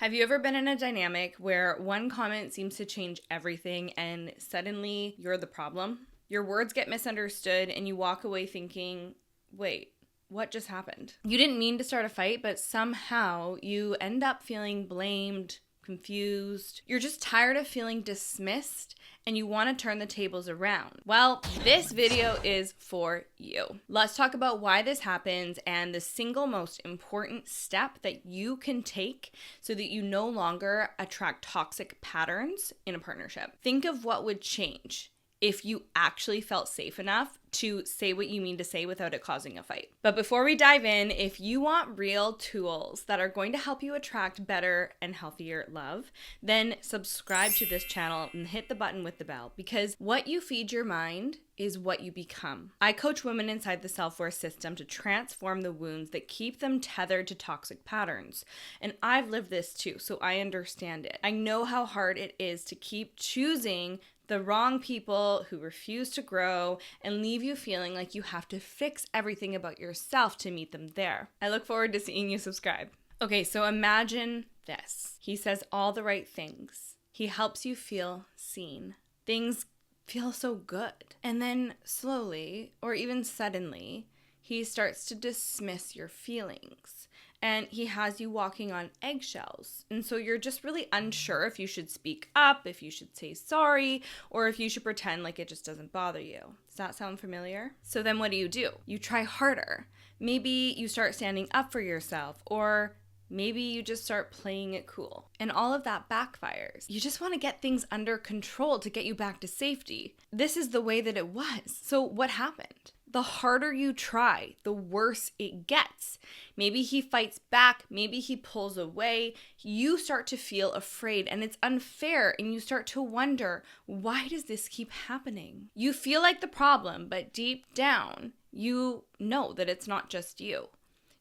Have you ever been in a dynamic where one comment seems to change everything and suddenly you're the problem? Your words get misunderstood and you walk away thinking, wait, what just happened? You didn't mean to start a fight, but somehow you end up feeling blamed, confused. You're just tired of feeling dismissed and you want to turn the tables around. Well, this video is for you. Let's talk about why this happens and the single most important step that you can take so that you no longer attract toxic patterns in a partnership. Think of what would change if you actually felt safe enough to say what you mean to say without it causing a fight. But before we dive in, if you want real tools that are going to help you attract better and healthier love, then subscribe to this channel and hit the button with the bell, because what you feed your mind is what you become. I coach women inside the self-worth system to transform the wounds that keep them tethered to toxic patterns. And I've lived this too, so I understand it. I know how hard it is to keep choosing the wrong people who refuse to grow and leave you feeling like you have to fix everything about yourself to meet them there. I look forward to seeing you subscribe. Okay, so imagine this. He says all the right things. He helps you feel seen. Things feel so good. And then slowly, or even suddenly, he starts to dismiss your feelings. And he has you walking on eggshells. And so you're just really unsure if you should speak up, if you should say sorry, or if you should pretend like it just doesn't bother you. Does that sound familiar? So then what do? You try harder. Maybe you start standing up for yourself, or maybe you just start playing it cool. And all of that backfires. You just want to get things under control to get you back to safety. This is the way that it was. So what happened? The harder you try, the worse it gets. Maybe he fights back, maybe he pulls away. You start to feel afraid and it's unfair, and you start to wonder, why does this keep happening? You feel like the problem, but deep down, you know that it's not just you.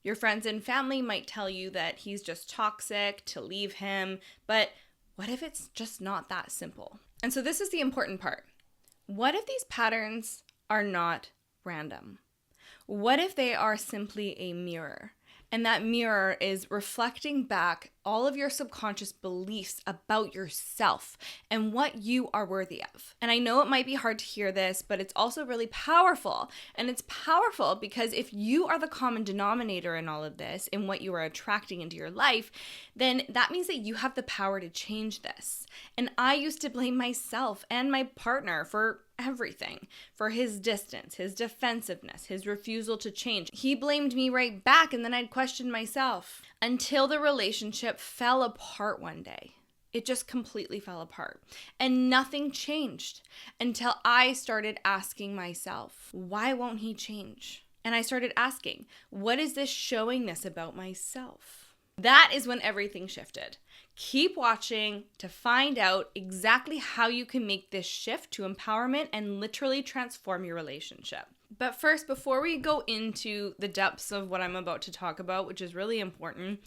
Your friends and family might tell you that he's just toxic, to leave him, but what if it's just not that simple? And so this is the important part. What if these patterns are not random? What if they are simply a mirror? And that mirror is reflecting back all of your subconscious beliefs about yourself and what you are worthy of. And I know it might be hard to hear this, but it's also really powerful. And it's powerful because if you are the common denominator in all of this, in what you are attracting into your life, then that means that you have the power to change this. And I used to blame myself and my partner for everything, for his distance, his defensiveness, his refusal to change. He blamed me right back, and then I'd question myself until the relationship fell apart one day. It just completely fell apart, and nothing changed until I started asking myself, why won't he change? And I started asking, what is this showing this about myself? That is when everything shifted. Keep watching to find out exactly how you can make this shift to empowerment and literally transform your relationship. But first, before we go into the depths of what I'm about to talk about, which is really important,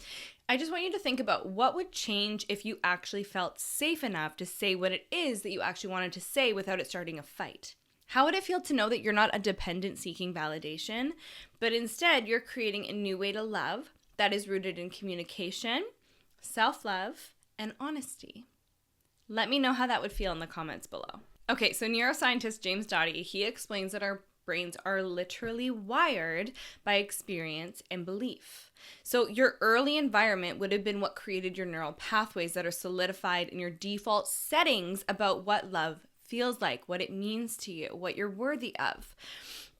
I just want you to think about what would change if you actually felt safe enough to say what it is that you actually wanted to say without it starting a fight. How would it feel to know that you're not a dependent seeking validation, but instead you're creating a new way to love that is rooted in communication, self-love, and honesty? Let me know how that would feel in the comments below. Okay, so neuroscientist James Doty, he explains that our brains are literally wired by experience and belief. So your early environment would have been what created your neural pathways that are solidified in your default settings about what love feels like, what it means to you, what you're worthy of.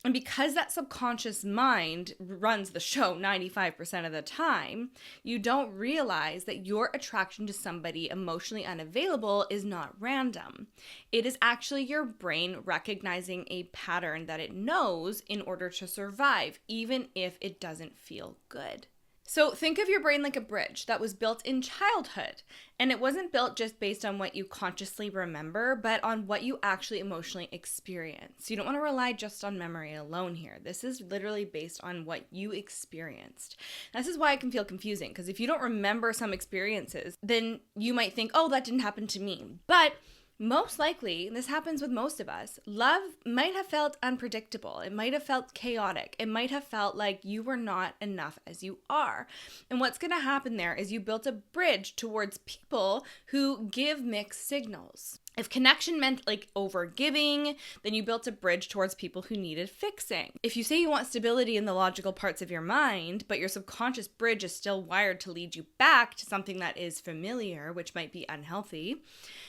And because that subconscious mind runs the show 95% of the time, you don't realize that your attraction to somebody emotionally unavailable is not random. It is actually your brain recognizing a pattern that it knows in order to survive, even if it doesn't feel good. So think of your brain like a bridge that was built in childhood, and it wasn't built just based on what you consciously remember, but on what you actually emotionally experience. You don't want to rely just on memory alone here. This is literally based on what you experienced. This is why it can feel confusing, because if you don't remember some experiences, then you might think, oh, that didn't happen to me. But Most likely, and this happens with most of us, love might have felt unpredictable. It might have felt chaotic. It might have felt like you were not enough as you are. And what's going to happen there is you built a bridge towards people who give mixed signals. If connection meant like overgiving, then you built a bridge towards people who needed fixing. If you say you want stability in the logical parts of your mind, but your subconscious bridge is still wired to lead you back to something that is familiar, which might be unhealthy,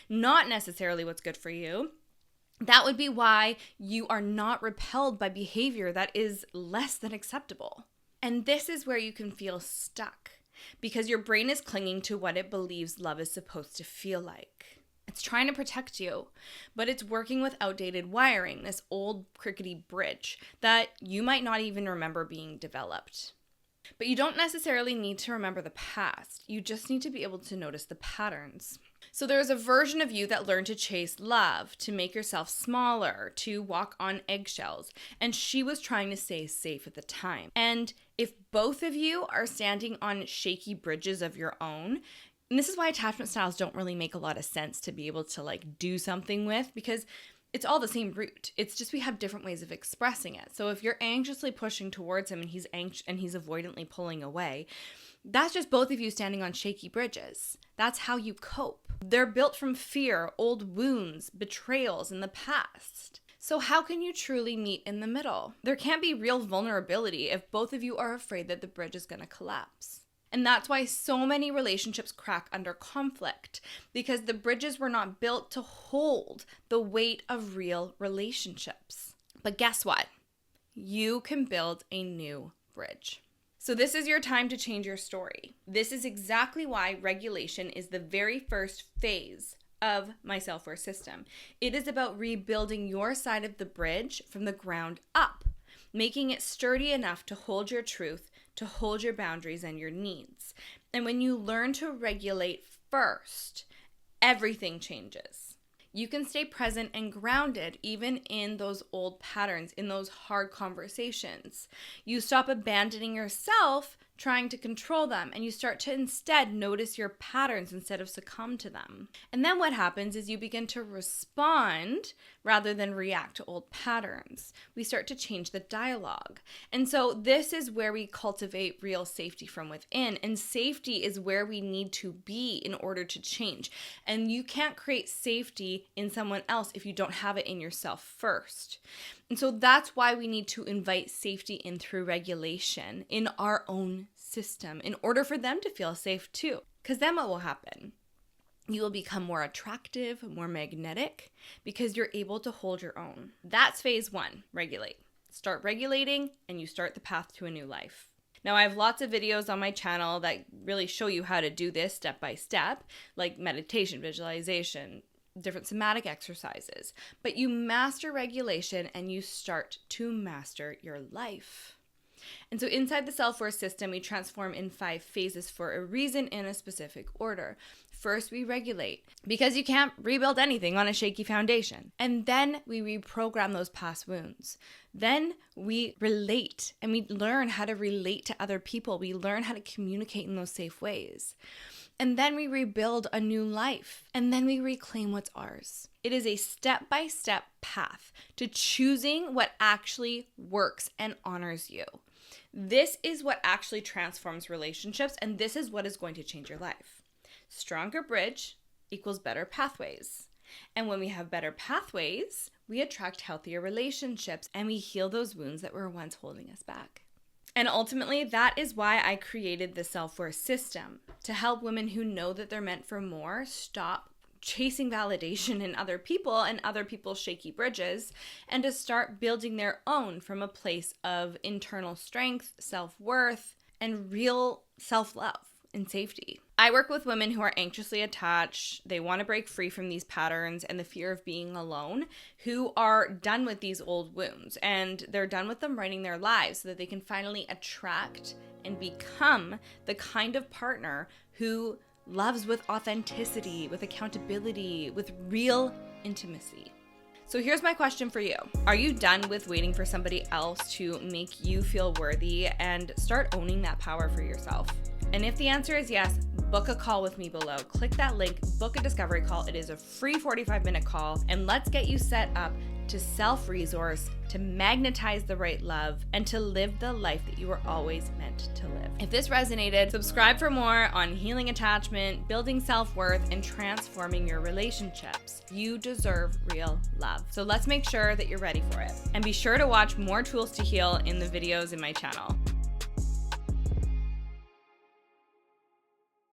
not necessarily what's good for you, that would be why you are not repelled by behavior that is less than acceptable. And this is where you can feel stuck because your brain is clinging to what it believes love is supposed to feel like. It's trying to protect you, but it's working with outdated wiring, this old crickety bridge that you might not even remember being developed. But you don't necessarily need to remember the past. You just need to be able to notice the patterns. So there's a version of you that learned to chase love, to make yourself smaller, to walk on eggshells. And she was trying to stay safe at the time. And if both of you are standing on shaky bridges of your own, and this is why attachment styles don't really make a lot of sense to be able to like do something with, because it's all the same root. It's just we have different ways of expressing it. So if you're anxiously pushing towards him and he's avoidantly pulling away, that's just both of you standing on shaky bridges. That's how you cope. They're built from fear, old wounds, betrayals in the past. So how can you truly meet in the middle? There can't be real vulnerability if both of you are afraid that the bridge is going to collapse. And that's why so many relationships crack under conflict, because the bridges were not built to hold the weight of real relationships. But guess what? You can build a new bridge. So this is your time to change your story. This is exactly why regulation is the very first phase of my self-worth system. It is about rebuilding your side of the bridge from the ground up, making it sturdy enough to hold your truth, to hold your boundaries and your needs. And when you learn to regulate first, everything changes. You can stay present and grounded even in those old patterns, in those hard conversations. You stop abandoning yourself trying to control them, and you start to instead notice your patterns instead of succumb to them. And then what happens is you begin to respond rather than react to old patterns. We start to change the dialogue. And so this is where we cultivate real safety from within, and safety is where we need to be in order to change. And you can't create safety in someone else if you don't have it in yourself first. And so that's why we need to invite safety in through regulation in our own system in order for them to feel safe too. Because then what will happen? You will become more attractive, more magnetic, because you're able to hold your own. That's phase one, regulate. Start regulating and you start the path to a new life. Now, I have lots of videos on my channel that really show you how to do this step by step, like meditation, visualization, different somatic exercises. But you master regulation and you start to master your life. And so inside the self-worth system, we transform in 5 phases for a reason in a specific order. First, we regulate because you can't rebuild anything on a shaky foundation. And then we reprogram those past wounds. Then we relate and we learn how to relate to other people. We learn how to communicate in those safe ways. And then we rebuild a new life. And then we reclaim what's ours. It is a step-by-step path to choosing what actually works and honors you. This is what actually transforms relationships, and this is what is going to change your life. Stronger bridge equals better pathways. And when we have better pathways, we attract healthier relationships and we heal those wounds that were once holding us back. And ultimately, that is why I created the self-worth system, to help women who know that they're meant for more stop chasing validation in other people and other people's shaky bridges, and to start building their own from a place of internal strength, self-worth, and real self-love and safety. I work with women who are anxiously attached, they want to break free from these patterns and the fear of being alone, who are done with these old wounds, and they're done with them writing their lives so that they can finally attract and become the kind of partner who loves with authenticity, with accountability, with real intimacy. So here's my question for you. Are you done with waiting for somebody else to make you feel worthy and start owning that power for yourself? And if the answer is yes, book a call with me below. Click that link, book a discovery call. It is a free 45-minute call, and let's get you set up to self-resource, to magnetize the right love, and to live the life that you were always meant to live. If this resonated, subscribe for more on healing attachment, building self-worth, and transforming your relationships. You deserve real love. So let's make sure that you're ready for it. And be sure to watch more tools to heal in the videos in my channel.